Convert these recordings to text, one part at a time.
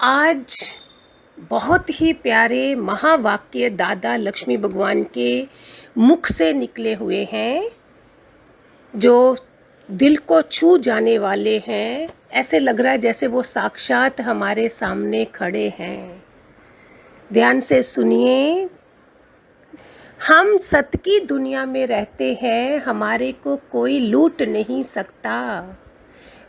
आज बहुत ही प्यारे महावाक्य दादा लक्ष्मी भगवान के मुख से निकले हुए हैं जो दिल को छू जाने वाले हैं। ऐसे लग रहा है जैसे वो साक्षात हमारे सामने खड़े हैं। ध्यान से सुनिए। हम सत्य की दुनिया में रहते हैं, हमारे को कोई लूट नहीं सकता।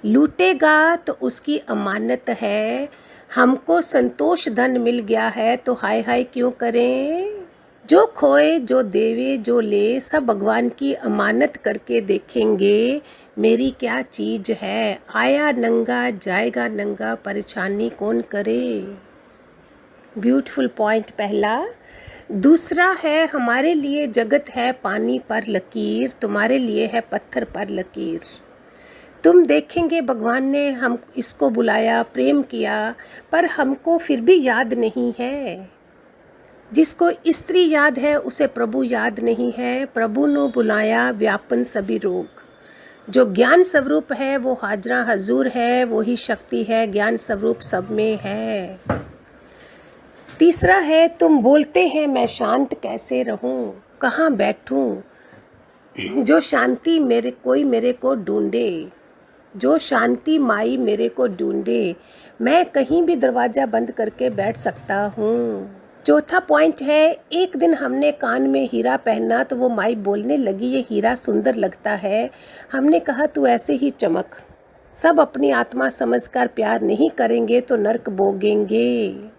लूटेगा तो उसकी अमानत है। हमको संतोष धन मिल गया है तो हाय हाय क्यों करें। जो खोए जो देवे जो ले सब भगवान की अमानत करके देखेंगे मेरी क्या चीज़ है। आया नंगा जाएगा नंगा, परेशानी कौन करे। ब्यूटीफुल पॉइंट पहला। दूसरा है हमारे लिए जगत है पानी पर लकीर, तुम्हारे लिए है पत्थर पर लकीर। तुम देखेंगे भगवान ने हम इसको बुलाया, प्रेम किया, पर हमको फिर भी याद नहीं है। जिसको स्त्री याद है उसे प्रभु याद नहीं है। प्रभु ने बुलाया व्यापन सभी रोग। जो ज्ञान स्वरूप है वो हाजरा हजूर है, वो ही शक्ति है, ज्ञान स्वरूप सब में है। तीसरा है तुम बोलते हैं मैं शांत कैसे रहूं, कहाँ बैठूं। जो शांति मेरे को ढूंढे, जो शांति माई मेरे को ढूंढे, मैं कहीं भी दरवाज़ा बंद करके बैठ सकता हूँ। चौथा पॉइंट है एक दिन हमने कान में हीरा पहना तो वो माई बोलने लगी ये हीरा सुंदर लगता है। हमने कहा तू ऐसे ही चमक। सब अपनी आत्मा समझकर प्यार नहीं करेंगे तो नर्क भोगेंगे।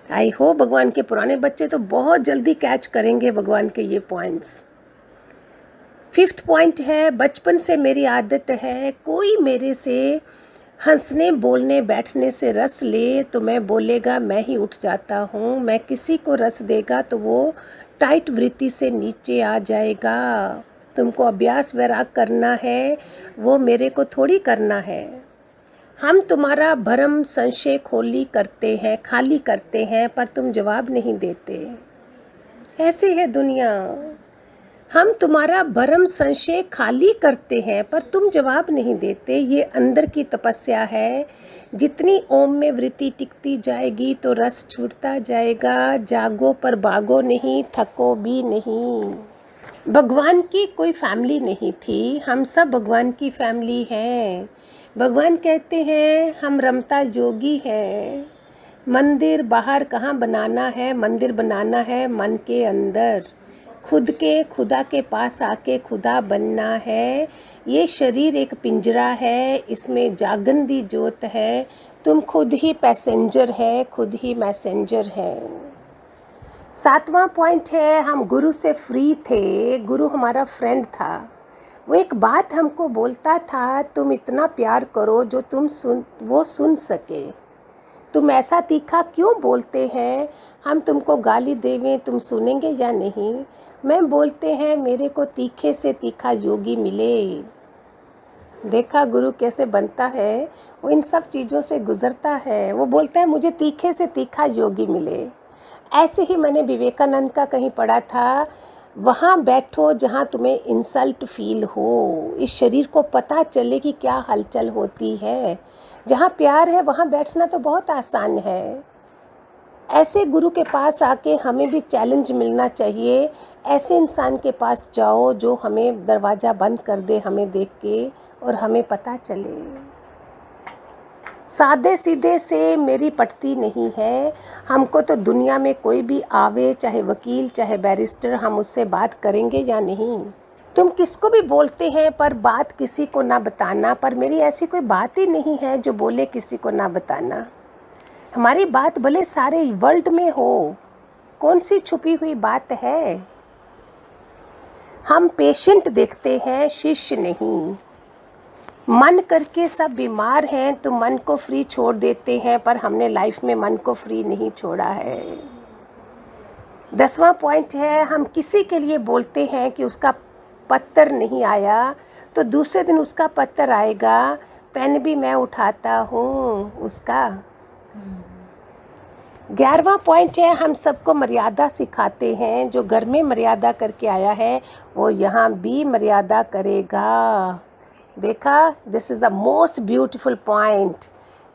आई होप भगवान के पुराने बच्चे तो बहुत जल्दी कैच करेंगे भगवान के ये पॉइंट्स। फिफ्थ पॉइंट है बचपन से मेरी आदत है कोई मेरे से हंसने बोलने बैठने से रस ले तो मैं बोलेगा मैं ही उठ जाता हूँ। मैं किसी को रस देगा तो वो टाइट वृत्ति से नीचे आ जाएगा। तुमको अभ्यास वैराग करना है, वो मेरे को थोड़ी करना है। हम तुम्हारा भरम संशय खाली करते हैं पर तुम जवाब नहीं देते। ऐसी है दुनिया। हम तुम्हारा भरम संशय खाली करते हैं पर तुम जवाब नहीं देते। ये अंदर की तपस्या है। जितनी ओम में वृत्ति टिकती जाएगी तो रस छूटता जाएगा। जागो पर भागो नहीं, थको भी नहीं। भगवान की कोई फैमिली नहीं थी, हम सब भगवान की फैमिली हैं। भगवान कहते हैं हम रमता योगी हैं। मंदिर बाहर कहाँ बनाना है, मंदिर बनाना है मन के अंदर। खुद के खुदा के पास आके खुदा बनना है। ये शरीर एक पिंजरा है, इसमें जागंदी जोत है। तुम खुद ही पैसेंजर है, खुद ही मैसेंजर है। सातवां पॉइंट है हम गुरु से फ्री थे, गुरु हमारा फ्रेंड था। वो एक बात हमको बोलता था तुम इतना प्यार करो जो वो सुन सके। तुम ऐसा तीखा क्यों बोलते हैं, हम तुमको गाली देवें तुम सुनेंगे या नहीं। मैं बोलते हैं मेरे को तीखे से तीखा योगी मिले। देखा गुरु कैसे बनता है, वो इन सब चीज़ों से गुजरता है। वो बोलता है मुझे तीखे से तीखा योगी मिले। ऐसे ही मैंने विवेकानंद का कहीं पढ़ा था, वहाँ बैठो जहाँ तुम्हें इंसल्ट फील हो। इस शरीर को पता चले कि क्या हलचल होती है। जहाँ प्यार है वहाँ बैठना तो बहुत आसान है। ऐसे गुरु के पास आके हमें भी चैलेंज मिलना चाहिए। ऐसे इंसान के पास जाओ जो हमें दरवाज़ा बंद कर दे हमें देख के और हमें पता चले। सादे सीधे से मेरी पटती नहीं है। हमको तो दुनिया में कोई भी आवे, चाहे वकील चाहे बैरिस्टर, हम उससे बात करेंगे या नहीं। तुम किसको भी बोलते हैं पर बात किसी को ना बताना, पर मेरी ऐसी कोई बात ही नहीं है जो बोले किसी को ना बताना। हमारी बात भले सारे वर्ल्ड में हो, कौन सी छुपी हुई बात है। हम पेशेंट देखते हैं, शिष्य नहीं। मन करके सब बीमार हैं तो मन को फ्री छोड़ देते हैं, पर हमने लाइफ में मन को फ्री नहीं छोड़ा है। 10वां पॉइंट है हम किसी के लिए बोलते हैं कि उसका पत्तर नहीं आया तो दूसरे दिन उसका पत्तर आएगा। पेन भी मैं उठाता हूँ उसका। 11वां पॉइंट है हम सबको मर्यादा सिखाते हैं। जो घर में मर्यादा करके आया है वो यहाँ भी मर्यादा करेगा। देखा, this is the most beautiful point.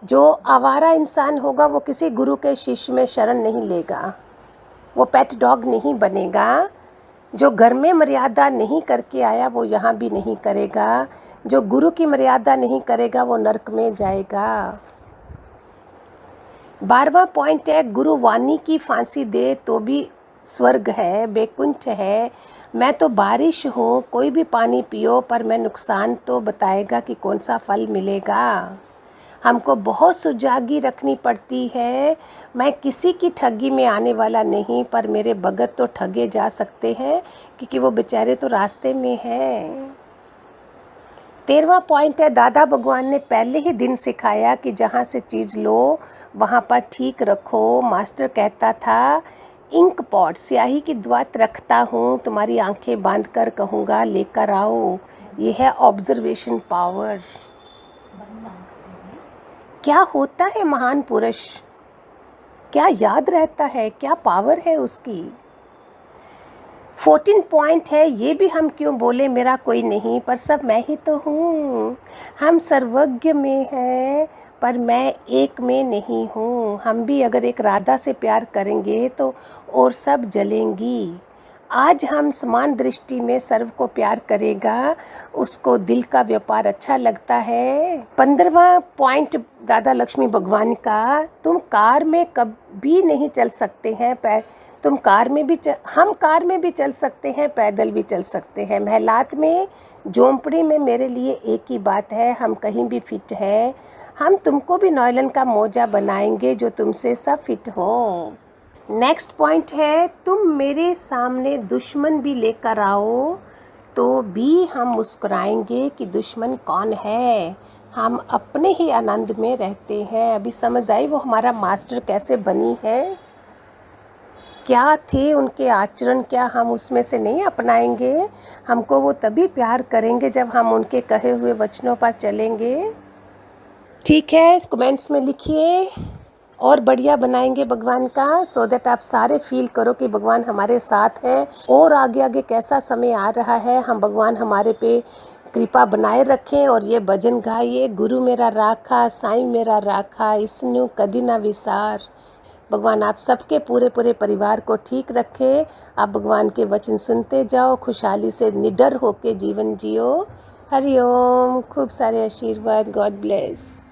जो आवारा इंसान होगा वो किसी गुरु के शिष्य में शरण नहीं लेगा, वो पेट डॉग नहीं बनेगा। जो घर में मर्यादा नहीं करके आया वो यहाँ भी नहीं करेगा। जो गुरु की मर्यादा नहीं करेगा वो नरक में जाएगा। 12वां पॉइंट है, गुरु वाणी की फांसी दे तो भी स्वर्ग है, बैकुंठ है। मैं तो बारिश हूँ, कोई भी पानी पियो, पर मैं नुकसान तो बताएगा कि कौन सा फल मिलेगा। हमको बहुत सुजागी रखनी पड़ती है। मैं किसी की ठगी में आने वाला नहीं, पर मेरे भगत तो ठगे जा सकते हैं क्योंकि वो बेचारे तो रास्ते में हैं। 13वां पॉइंट है, दादा भगवान ने पहले ही दिन सिखाया कि जहाँ से चीज़ लो वहाँ पर ठीक रखो। मास्टर कहता था, इंक पॉट स्याही की द्वात रखता हूँ, तुम्हारी आंखें बांध कर कहूँगा लेकर आओ। ये है ऑब्जर्वेशन पावर। क्या होता है महान पुरुष, क्या याद रहता है, क्या पावर है उसकी। 14 पॉइंट है, ये भी हम क्यों बोले मेरा कोई नहीं, पर सब मैं ही तो हूँ। हम सर्वज्ञ में हैं पर मैं एक में नहीं हूँ। हम भी अगर एक राधा से प्यार करेंगे तो और सब जलेंगी। आज हम समान दृष्टि में सर्व को प्यार करेगा, उसको दिल का व्यापार अच्छा लगता है। 15वां पॉइंट दादा लक्ष्मी भगवान का, तुम कार में कभी नहीं चल सकते हैं, हम कार में भी चल सकते हैं, पैदल भी चल सकते हैं। महलात में झोंपड़ी में मेरे लिए एक ही बात है, हम कहीं भी फिट है। हम तुमको भी नॉयलन का मोजा बनाएंगे जो तुमसे सब फिट हो। नेक्स्ट पॉइंट है, तुम मेरे सामने दुश्मन भी लेकर आओ तो भी हम मुस्कुराएंगे कि दुश्मन कौन है। हम अपने ही आनंद में रहते हैं। अभी समझ आई वो हमारा मास्टर कैसे बनी है, क्या थे उनके आचरण, क्या हम उसमें से नहीं अपनाएंगे। हमको वो तभी प्यार करेंगे जब हम उनके कहे हुए वचनों पर चलेंगे। ठीक है, कमेंट्स में लिखिए और बढ़िया बनाएंगे भगवान का, सो दैट आप सारे फील करो कि भगवान हमारे साथ है। और आगे आगे कैसा समय आ रहा है, हम भगवान हमारे पे कृपा बनाए रखें। और ये भजन गाइए, गुरु मेरा राखा साईं मेरा राखा, इसनु कदी ना विसार। भगवान आप सबके पूरे परिवार को ठीक रखे। आप भगवान के वचन सुनते जाओ, खुशहाली से निडर होके जीवन जियो। हरिओम, खूब सारे आशीर्वाद। God bless.